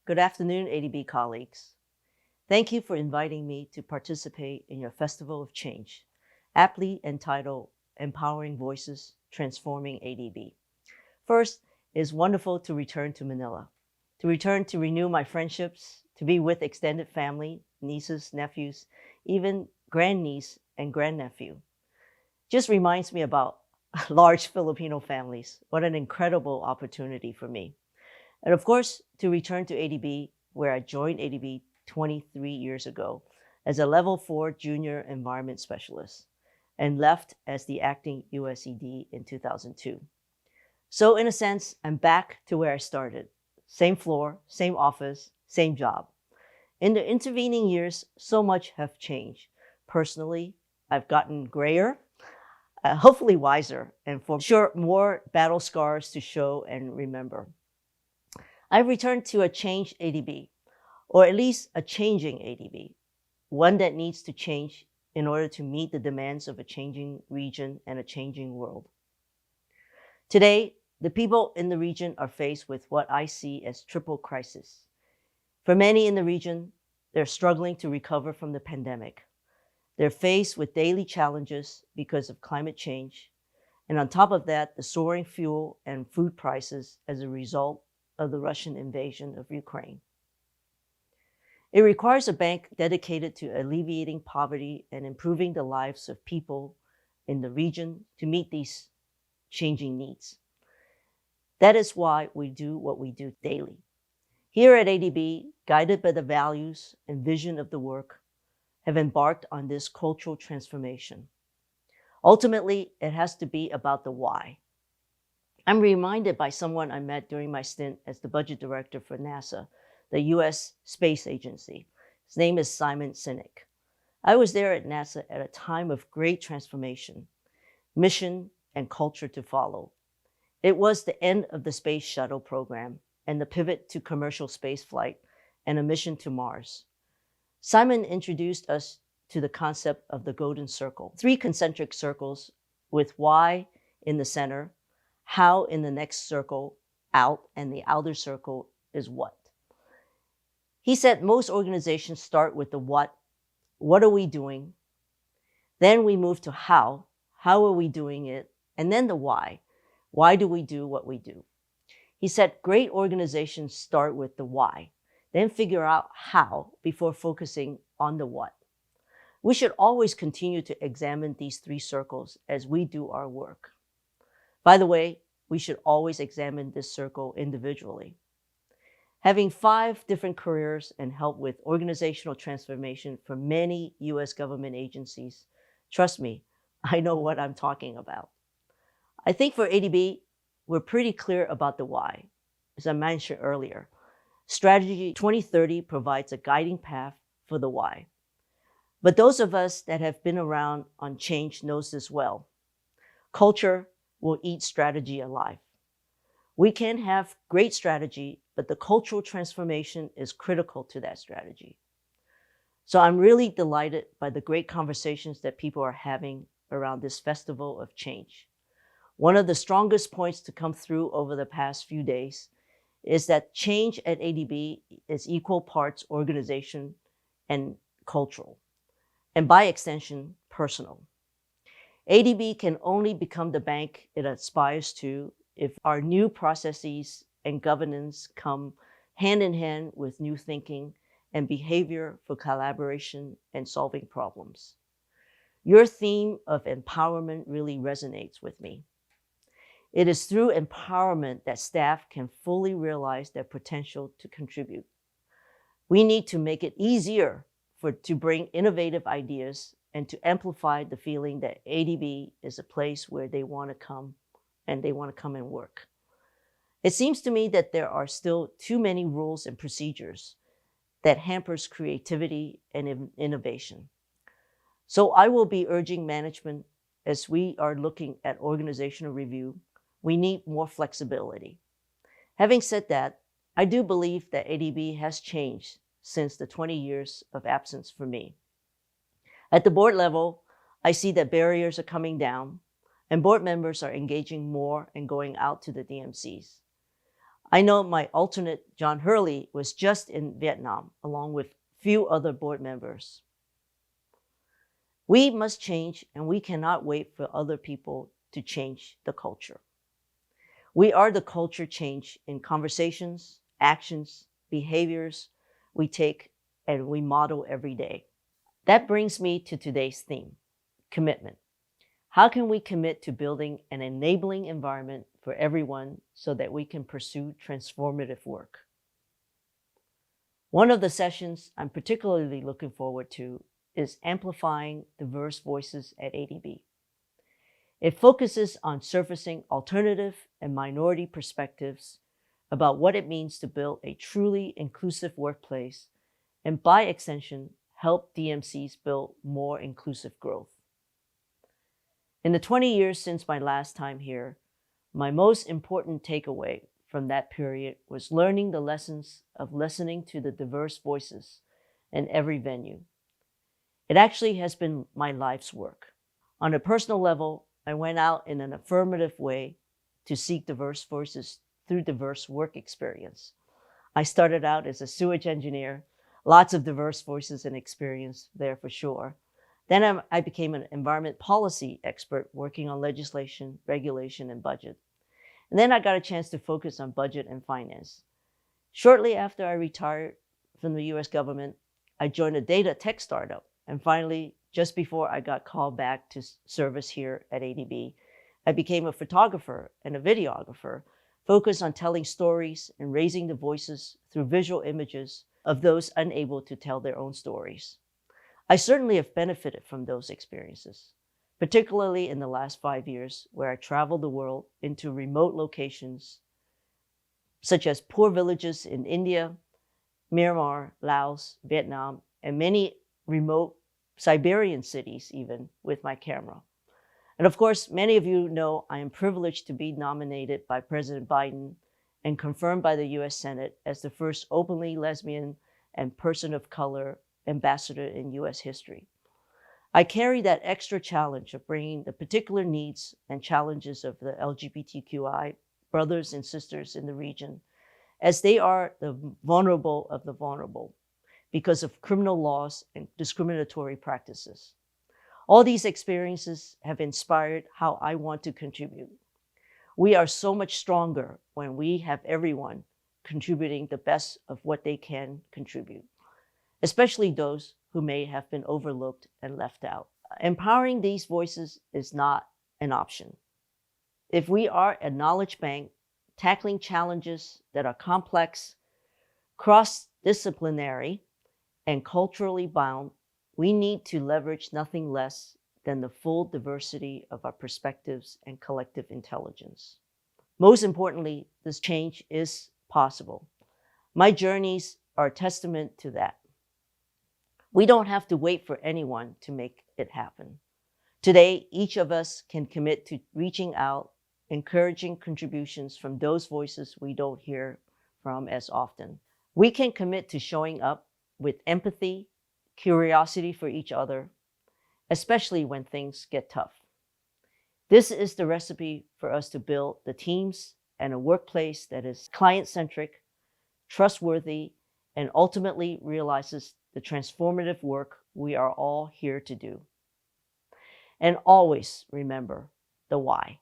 Good afternoon, ADB colleagues. Thank you for inviting me to participate in your Festival of Change, aptly entitled Empowering Voices, Transforming ADB. First, it's wonderful to return to Manila, to return to renew my friendships, to be with extended family, nieces, nephews, even grandniece and grandnephew. Just reminds me about large Filipino families. What an incredible opportunity for me. And of course, to return to ADB, where I joined ADB 23 years ago as a Level 4 Junior Environment Specialist and left as the acting USED in 2002. So in a sense, I'm back to where I started. Same floor, same office, same job. In the intervening years, so much have changed. Personally, I've gotten grayer, hopefully wiser, and for sure more battle scars to show and remember. I've returned to a changed ADB, or at least a changing ADB, one that needs to change in order to meet the demands of a changing region and a changing world. Today, the people in the region are faced with what I see as triple crisis. For many in the region, they're struggling to recover from the pandemic. They're faced with daily challenges because of climate change, and on top of that, the soaring fuel and food prices as a result of the Russian invasion of Ukraine. It requires a bank dedicated to alleviating poverty and improving the lives of people in the region to meet these changing needs. That is why we do what we do daily. Here at ADB, guided by the values and vision of the work, have embarked on this cultural transformation. Ultimately, it has to be about the why. I'm reminded by someone I met during my stint as the budget director for NASA, the US Space Agency. His name is Simon Sinek. I was there at NASA at a time of great transformation, mission and culture to follow. It was the end of the space shuttle program and the pivot to commercial space flight and a mission to Mars. Simon introduced us to the concept of the golden circle, 3 concentric circles with why in the center, how in the next circle out, and the outer circle is what. He said most organizations start with the what are we doing? Then we move to how are we doing it? And then the why do we do what we do? He said great organizations start with the why, then figure out how before focusing on the what. We should always continue to examine these 3 circles as we do our work. By the way, we should always examine this circle individually. Having 5 different careers and help with organizational transformation for many US government agencies, trust me, I know what I'm talking about. I think for ADB, we're pretty clear about the why. As I mentioned earlier, Strategy 2030 provides a guiding path for the why. But those of us that have been around on change knows this well. Culture will eat strategy alive. We can have great strategy, but the cultural transformation is critical to that strategy. So I'm really delighted by the great conversations that people are having around this festival of change. One of the strongest points to come through over the past few days is that change at ADB is equal parts organization and cultural, and by extension, personal. ADB can only become the bank it aspires to if our new processes and governance come hand in hand with new thinking and behavior for collaboration and solving problems. Your theme of empowerment really resonates with me. It is through empowerment that staff can fully realize their potential to contribute. We need to make it easier to bring innovative ideas and to amplify the feeling that ADB is a place where they want to come and they want to come and work. It seems to me that there are still too many rules and procedures that hampers creativity and innovation. So I will be urging management as we are looking at organizational review, we need more flexibility. Having said that, I do believe that ADB has changed since the 20 years of absence for me. At the board level, I see that barriers are coming down and board members are engaging more and going out to the DMCs. I know my alternate, John Hurley, was just in Vietnam, along with few other board members. We must change, and we cannot wait for other people to change the culture. We are the culture change in conversations, actions, behaviors we take and we model every day. That brings me to today's theme, commitment. How can we commit to building an enabling environment for everyone so that we can pursue transformative work? One of the sessions I'm particularly looking forward to is amplifying diverse voices at ADB. It focuses on surfacing alternative and minority perspectives about what it means to build a truly inclusive workplace and, by extension, help DMCs build more inclusive growth. In the 20 years since my last time here, my most important takeaway from that period was learning the lessons of listening to the diverse voices in every venue. It actually has been my life's work. On a personal level, I went out in an affirmative way to seek diverse voices through diverse work experience. I started out as a sewage engineer, lots of diverse voices and experience there for sure. Then I became an environment policy expert working on legislation, regulation, and budget. And then I got a chance to focus on budget and finance. Shortly after I retired from the US government, I joined a data tech startup. And finally, just before I got called back to service here at ADB, I became a photographer and a videographer focused on telling stories and raising the voices through visual images of those unable to tell their own stories. I certainly have benefited from those experiences, particularly in the last 5 years where I traveled the world into remote locations such as poor villages in India, Myanmar, Laos, Vietnam, and many remote Siberian cities even with my camera. And of course, many of you know I am privileged to be nominated by President Biden and confirmed by the US Senate as the first openly lesbian and person of color ambassador in US history. I carry that extra challenge of bringing the particular needs and challenges of the LGBTQI brothers and sisters in the region, as they are the vulnerable of the vulnerable because of criminal laws and discriminatory practices. All these experiences have inspired how I want to contribute. We are so much stronger when we have everyone contributing the best of what they can contribute, especially those who may have been overlooked and left out. Empowering these voices is not an option. If we are a knowledge bank tackling challenges that are complex, cross-disciplinary, and culturally bound, we need to leverage nothing less than the full diversity of our perspectives and collective intelligence. Most importantly, this change is possible. My journeys are a testament to that. We don't have to wait for anyone to make it happen. Today, each of us can commit to reaching out, encouraging contributions from those voices we don't hear from as often. We can commit to showing up with empathy, curiosity for each other, especially when things get tough. This is the recipe for us to build the teams and a workplace that is client-centric, trustworthy, and ultimately realizes the transformative work we are all here to do. And always remember the why.